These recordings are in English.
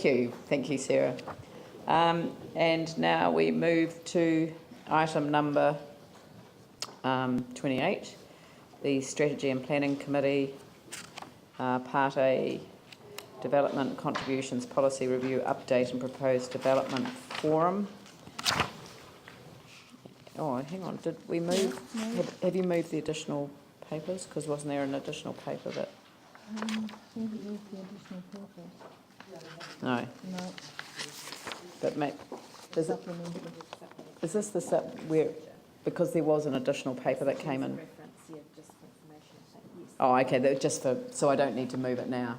Thank you, Sarah. And now we move to item number 28, the Strategy and Planning Committee, Part A, Development Contributions Policy Review Update and Proposed Development Forum. Oh, hang on, did we move? No. Have you moved the additional papers? Because wasn't there an additional paper that... We haven't moved the additional paper. No. No. But mate, is this the where, because there was an additional paper that came in? Oh, okay, that just for, so I don't need to move it now.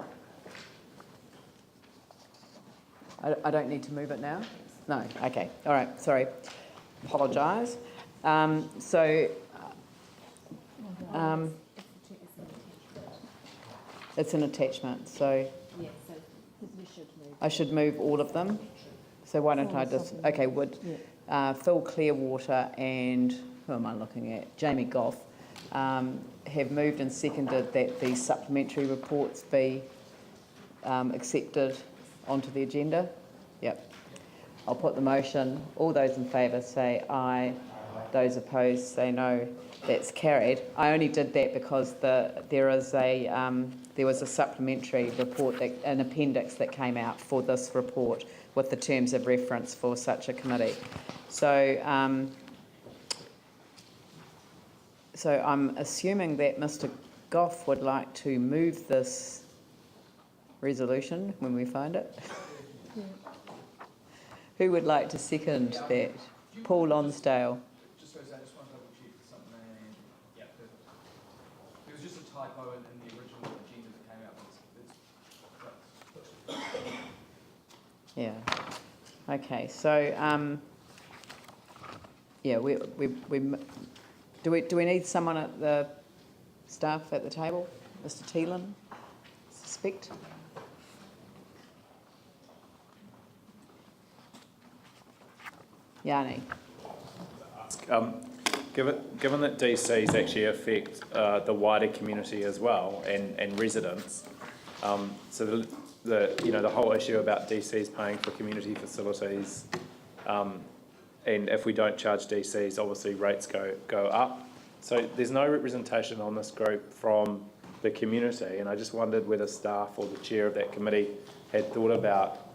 I don't need to move it now? No, okay, all right, sorry, apologise. It's an attachment, so I should move all of them. So why don't I just, okay, Phil Clearwater and, who am I looking at? Jamie Goff have moved and seconded that the supplementary reports be accepted onto the agenda. Yep. I'll put the motion. All those in favour say aye. Those opposed say no. That's carried. I only did that because there was a supplementary report, an appendix that came out for this report with the terms of reference for such a committee. So I'm assuming that Mr. Goff would like to move this resolution when we find it. Yeah. Who would like to second that? Paul Lonsdale. Just so I just want to double check something. Yeah, perfect. There was just a typo in the original agenda that came out. Yeah. Okay. So yeah, do we need someone at the staff at the table? Mr. Teelan, suspect. Yanni. Given that DCs actually affect the wider community as well and residents, so the whole issue about DCs paying for community facilities, and if we don't charge DCs, obviously rates go up. So there's no representation on this group from the community, and I just wondered whether staff or the chair of that committee had thought about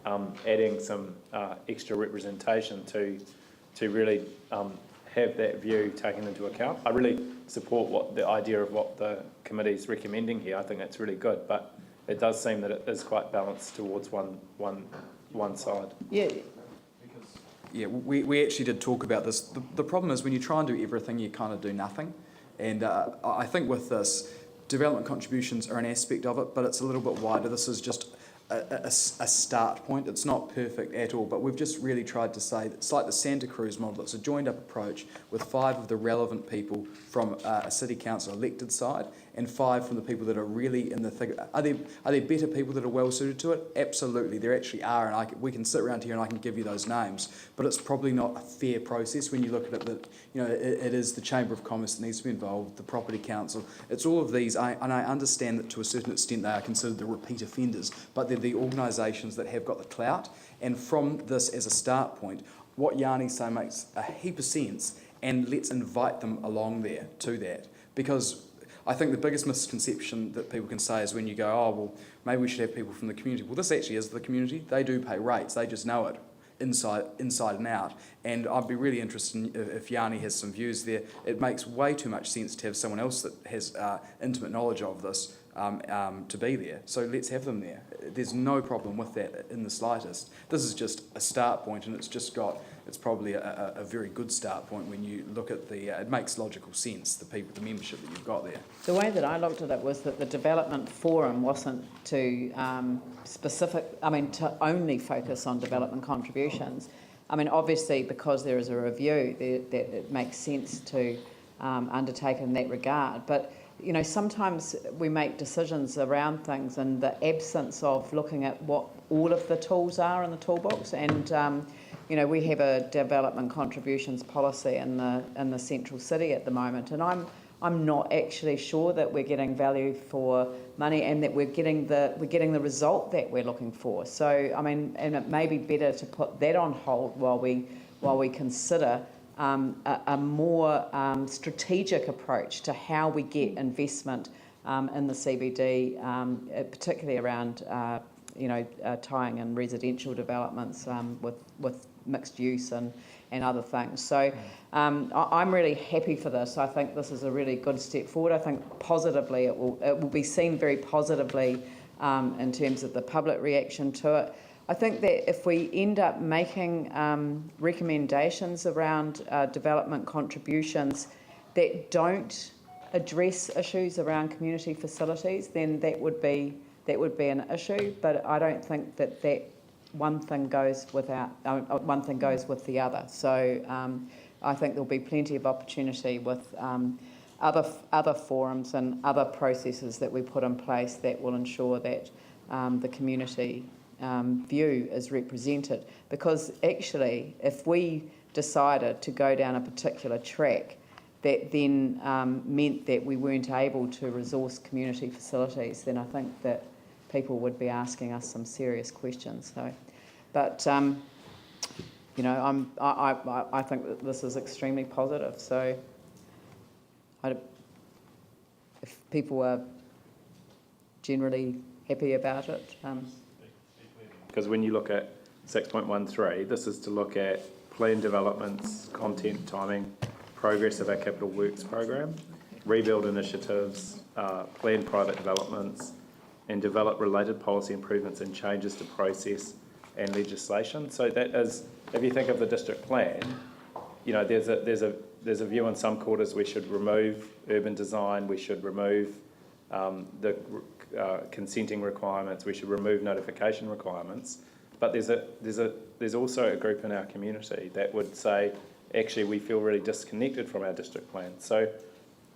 adding some extra representation to really have that view taken into account. I really support the idea of what the committee's recommending here. I think that's really good, but it does seem that it is quite balanced towards one side. Yeah. Yeah, we actually did talk about this. The problem is when you try and do everything, you kind of do nothing. And I think with this, development contributions are an aspect of it, but it's a little bit wider. This is just a start point. It's not perfect at all, but we've just really tried to say that it's like the Santa Cruz model. It's a joined up approach with 5 of the relevant people from a city council elected side and 5 from the people that are really in the thick. Are there better people that are well suited to it? Absolutely, there actually are, and we can sit around here and I can give you those names, but it's probably not a fair process when you look at it. That it is the Chamber of Commerce that needs to be involved, the Property Council. It's all of these, and I understand that to a certain extent they are considered the repeat offenders, but they're the organisations that have got the clout. And from this as a start point, what Yanni's saying makes a heap of sense, and let's invite them along there to that, because I think the biggest misconception that people can say is when you go, oh, well, maybe we should have people from the community. Well, this actually is the community. They do pay rates. They just know it inside and out. And I'd be really interested if Yanni has some views there. It makes way too much sense to have someone else that has intimate knowledge of this to be there. So let's have them there. There's no problem with that in the slightest. This is just a start point, and it's probably a very good start point when you look at it makes logical sense, the membership that you've got there. The way that I looked at it was that the development forum wasn't to to only focus on development contributions. I mean, obviously, because there is a review, that it makes sense to undertake in that regard. But sometimes we make decisions around things in the absence of looking at what all of the tools are in the toolbox. And we have a development contributions policy in the central city at the moment, and I'm not actually sure that we're getting value for money and that we're getting the result that we're looking for. So, I mean, and it may be better to put that on hold while we consider a more strategic approach to how we get investment in the CBD, particularly around tying in residential developments with mixed use and other things. So I'm really happy for this. I think this is a really good step forward. I think positively it will be seen very positively in terms of the public reaction to it. I think that if we end up making recommendations around development contributions that don't address issues around community facilities, then that would be an issue. But I don't think that one thing goes with the other. So I think there'll be plenty of opportunity with other forums and other processes that we put in place that will ensure that the community view is represented. Because actually, if we decided to go down a particular track that then meant that we weren't able to resource community facilities, then I think that people would be asking us some serious questions. So, but I think that this is extremely positive. So, if people are generally happy about it. Because when you look at 6.13, this is to look at planned developments, content, timing, progress of our capital works program, rebuild initiatives, planned private developments, and develop related policy improvements and changes to process and legislation. So that is, if you think of the district plan, there's a view in some quarters we should remove urban design, we should remove the consenting requirements, we should remove notification requirements. But there's also a group in our community that would say, actually, we feel really disconnected from our district plan. So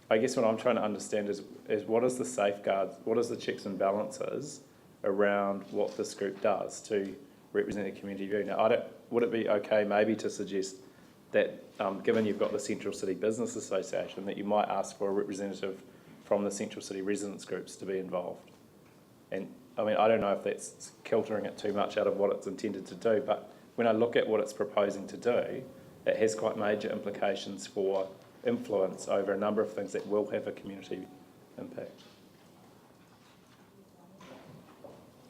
I guess what I'm trying to understand is what is the safeguards, what is the checks and balances around what this group does to represent the community view? Now, would it be okay maybe to suggest that, given you've got the Central City Business Association, that you might ask for a representative from the Central City residents groups to be involved? And I mean, I don't know if that's kiltering it too much out of what it's intended to do, but when I look at what it's proposing to do, it has quite major implications for influence over a number of things that will have a community impact.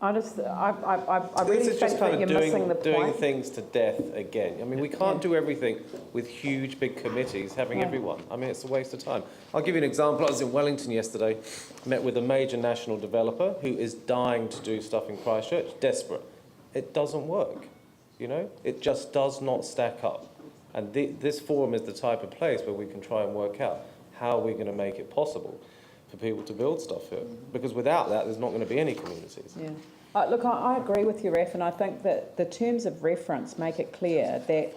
I really This is think just kind that of you're missing the doing point. things to death again. I mean, we can't do everything with huge, big committees having everyone. I mean, it's a waste of time. I'll give you an example. I was in Wellington yesterday, met with a major national developer who is dying to do stuff in Christchurch, desperate. It doesn't work, It just does not stack up. And this forum is the type of place where we can try and work out how we're going to make it possible for people to build stuff here. Because without that, there's not going to be any communities. Yeah. Look, I agree with you, Raf, and I think that the terms of reference make it clear that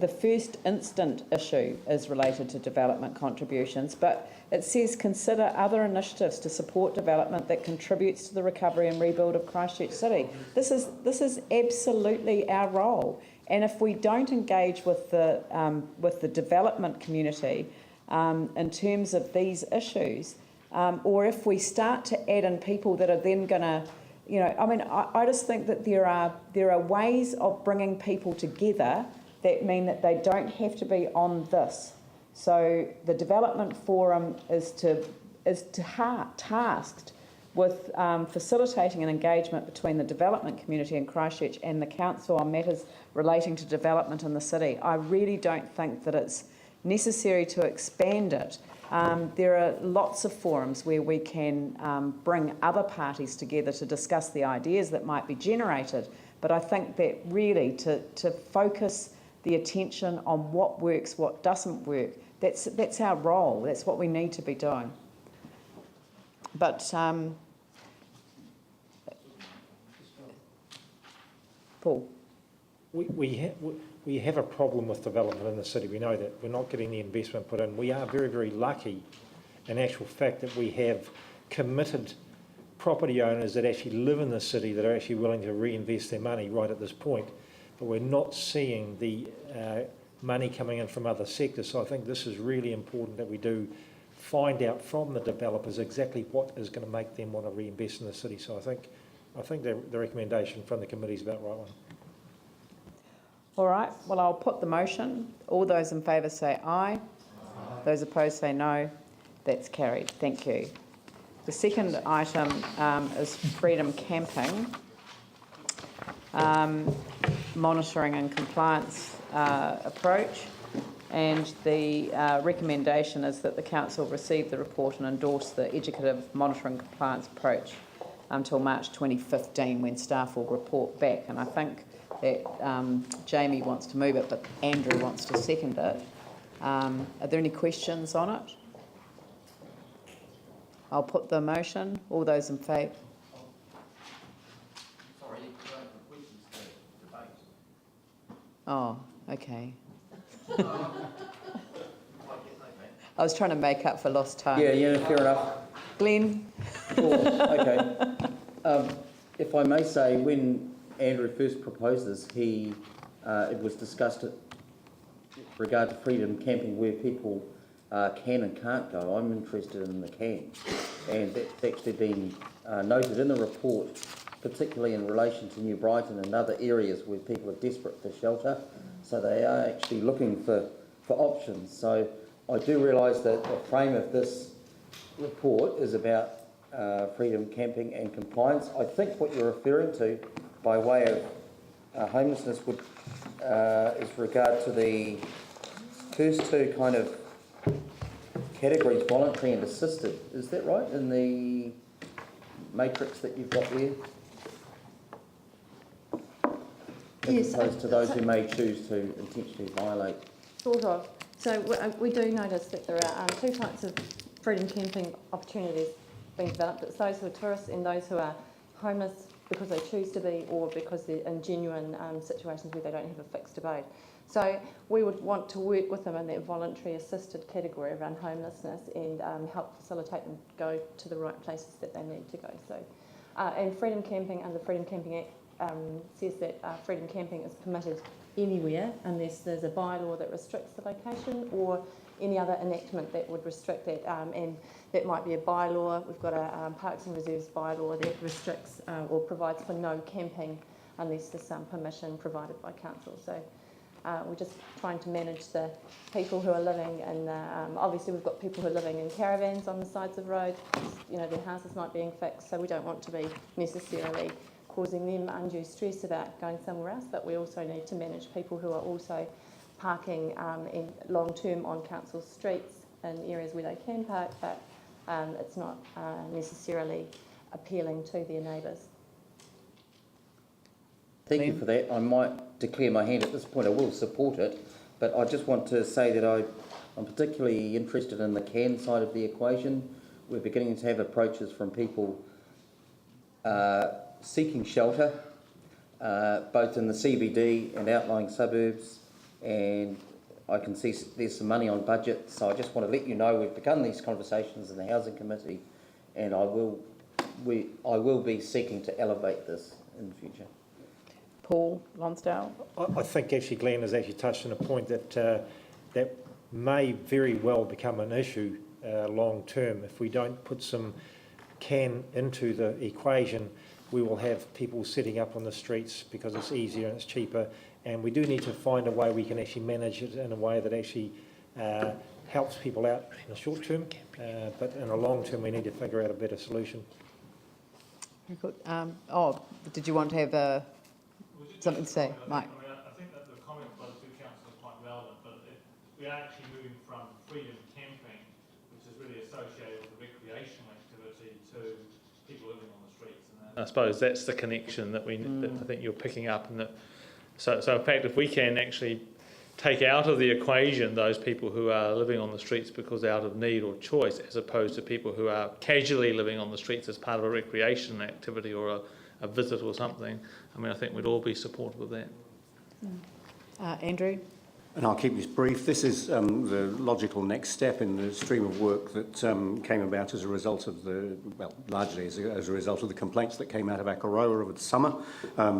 the first instant issue is related to development contributions, but it says consider other initiatives to support development that contributes to the recovery and rebuild of Christchurch City. This is absolutely our role. And if we don't engage with the development community in terms of these issues, or if we start to add in people that are then going to, I just think that there are ways of bringing people together that mean that they don't have to be on this. So the development forum is tasked with facilitating an engagement between the development community in Christchurch and the council on matters relating to development in the city. I really don't think that it's necessary to expand it. There are lots of forums where we can bring other parties together to discuss the ideas that might be generated, but I think that really to focus the attention on what works, what doesn't work, that's our role, that's what we need to be doing. But Paul? We have a problem with development in the city. We know that we're not getting the investment put in. We are very, very lucky in actual fact that we have committed property owners that actually live in the city that are actually willing to reinvest their money right at this point. But we're not seeing the money coming in from other sectors. So I think this is really important that we do find out from the developers exactly what is going to make them want to reinvest in the city. So I think the recommendation from the committee is about the right one. All right, well, I'll put the motion. All those in favour say aye. Those opposed say no. That's carried. Thank you. The second item is freedom camping, monitoring and compliance approach. And the recommendation is that the council receive the report and endorse the educative monitoring compliance approach until March 2015, when staff will report back. And I think that Jamie wants to move it, but Andrew wants to second it. Are there any questions on it? I'll put the motion. All those in favour? Sorry, questions to debate. Oh, okay. I was trying to make up for lost time. Yeah, fair enough. Glenn? Cool, okay. If I may say, when Andrew first proposed this, it was discussed with regard to freedom camping where people can and can't go. I'm interested in the can, and that's actually been noted in the report, particularly in relation to New Brighton and other areas where people are desperate for shelter. So they are actually looking for options. So I do realise that the frame of this report is about freedom camping and compliance. I think what you're referring to by way of homelessness is regard to the first two kind of categories, voluntary and assisted. Is that right, in the matrix that you've got there? As opposed to those who may choose to intentionally violate. Sort of. So we do notice that there are two types of freedom camping opportunities being developed. It's those who are tourists and those who are homeless because they choose to be, or because they're in genuine situations where they don't have a fixed abode. So we would want to work with them in that voluntary assisted category around homelessness and help facilitate them go to the right places that they need to go. So, and freedom camping under the Freedom Camping Act says that freedom camping is permitted anywhere unless there's a bylaw that restricts the location or any other enactment that would restrict that, and that might be a bylaw. We've got a Parks and Reserves bylaw that restricts or provides for no camping unless there's some permission provided by council. So we're just trying to manage the people who are living in, obviously we've got people who are living in caravans on the sides of roads, you know, their houses not being fixed, so we don't want to be necessarily causing them undue stress about going somewhere else, but we also need to manage people who are also parking in long-term on council streets in areas where they can park, but it's not necessarily appealing to their neighbours. Thank you for that. I might declare my hand at this point. I will support it, but I just want to say that I'm particularly interested in the can side of the equation. We're beginning to have approaches from people seeking shelter, both in the CBD and outlying suburbs, and I can see there's some money on budget, so I just want to let you know we've begun these conversations in the Housing Committee, and I will be seeking to elevate this in the future. Paul Lonsdale? I think actually Glenn has actually touched on a point that that may very well become an issue long term. If we don't put some can into the equation, we will have people sitting up on the streets because it's easier and it's cheaper, and we do need to find a way we can actually manage it in a way that actually helps people out in the short term, but in the long term we need to figure out a better solution. Very good. Did you want to have something to say, Mike? I think that the comment by the two councillors is quite relevant, but we are actually moving from freedom camping, which is really associated with the recreational activity, to people living on the streets. And I suppose that's the connection that that I think you're picking up. And that, so in fact, if we can actually take out of the equation those people who are living on the streets because they're out of need or choice, as opposed to people who are casually living on the streets as part of a recreation activity or a visit or something, I mean, I think we'd all be supportive of that. Andrew? And I'll keep this brief. This is the logical next step in the stream of work that came about as a result of largely as a result of the complaints that came out of Akaroa over the summer.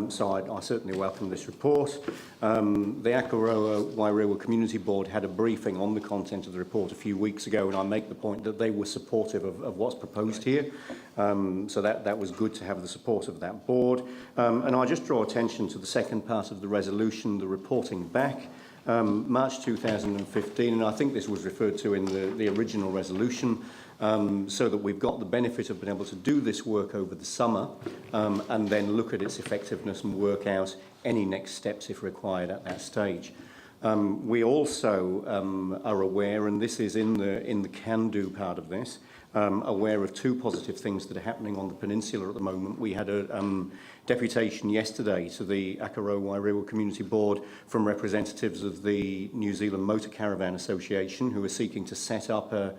So I certainly welcome this report. The Akaroa Wairewa Community Board had a briefing on the content of the report a few weeks ago, and I make the point that they were supportive of what's proposed here. So that was good to have the support of that board. And I just draw attention to the second part of the resolution, the reporting back. March 2015, and I think this was referred to in the original resolution, so that we've got the benefit of being able to do this work over the summer and then look at its effectiveness and work out any next steps if required at that stage. We also are aware, and this is in the can-do part of this, aware of two positive things that are happening on the peninsula at the moment. We had a deputation yesterday to the Akaroa Wairewa Community Board from representatives of the New Zealand Motor Caravan Association, who are seeking to set up a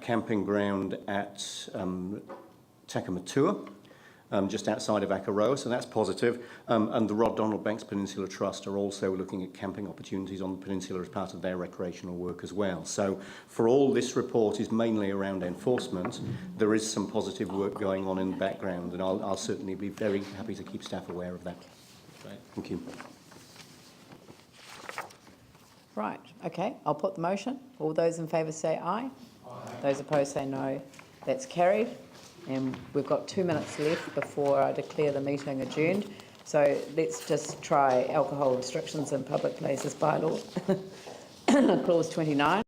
camping ground at Takamatua, just outside of Akaroa, so that's positive. And the Rod Donald Banks Peninsula Trust are also looking at camping opportunities on the peninsula as part of their recreational work as well. So for all this report is mainly around enforcement, there is some positive work going on in the background, and I'll certainly be very happy to keep staff aware of that. Great. Thank you. Right, okay, I'll put the motion. All those in favour say aye. Aye. Those opposed say no. That's carried. And we've got 2 minutes left before I declare the meeting adjourned. So let's just try alcohol restrictions in public places bylaw, clause 29.